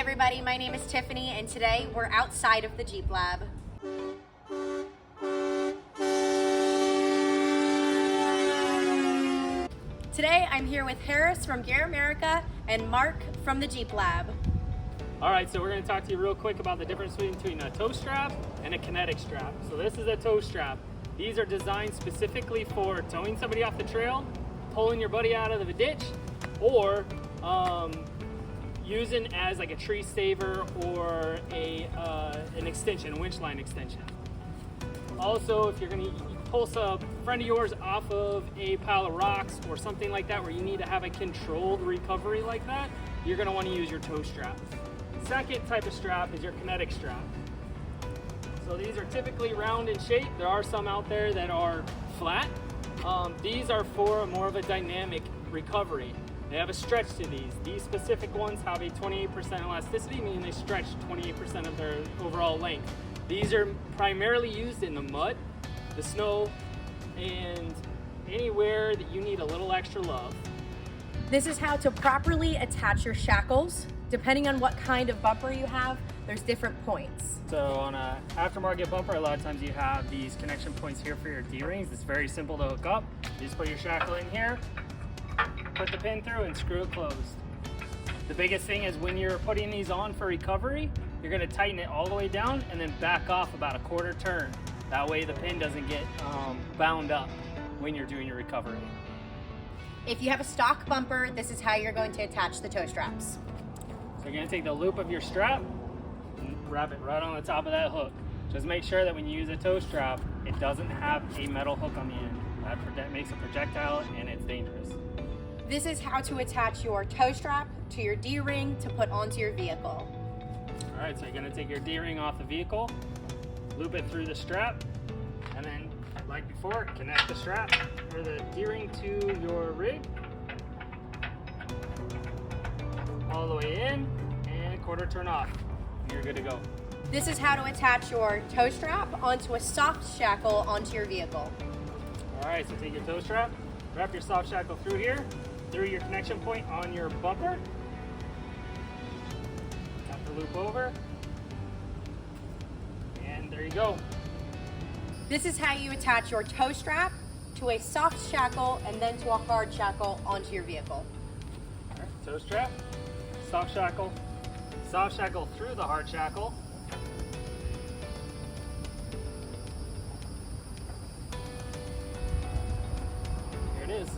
everybody, my name is Tiffany and today we're outside of the Jeep Lab. Today I'm here with Harris from Gear America and Marc from the Jeep Lab. Alright, so we're going to talk to you real quick about the difference between a toe strap and a kinetic strap. So this is a toe strap. These are designed specifically for towing somebody off the trail, pulling your buddy out of the ditch, or using as like a tree saver or an extension, a winch line extension. Also, if you're going to pull a friend of yours off of a pile of rocks or something like that where you need to have a controlled recovery like that, you're going to want to use your toe strap. Second type of strap is your kinetic strap. So these are typically round in shape. There are some out there that are flat. These are for more of a dynamic recovery. They have a stretch to these. These specific ones have a 28% elasticity, meaning they stretch 28% of their overall length. These are primarily used in the mud, the snow, and anywhere that you need a little extra love. This is how to properly attach your shackles. Depending on what kind of bumper you have, there's different points. So on a aftermarket bumper, a lot of times you have these connection points here for your D-rings. It's very simple to hook up. You just put your shackle in here, put the pin through, and screw it closed. The biggest thing is when you're putting these on for recovery, you're going to tighten it all the way down and then back off about a quarter turn. That way the pin doesn't get bound up when you're doing your recovery. If you have a stock bumper, this is how you're going to attach the toe straps. So you're going to take the loop of your strap and wrap it right on the top of that hook. Just make sure that when you use a toe strap, it doesn't have a metal hook on the end. That makes a projectile and it's dangerous. This is how to attach your toe strap to your D-ring to put onto your vehicle. Alright, so you're going to take your D-ring off the vehicle, loop it through the strap, and then, like before, connect the strap or the D-ring to your rig. All the way in, and quarter turn off. You're good to go. This is how to attach your toe strap onto a soft shackle onto your vehicle. Alright, so take your toe strap, wrap your soft shackle through here, through your connection point on your bumper. Tap the loop over, and there you go. This is how you attach your toe strap to a soft shackle and then to a hard shackle onto your vehicle. Alright, toe strap, soft shackle through the hard shackle. Here it is.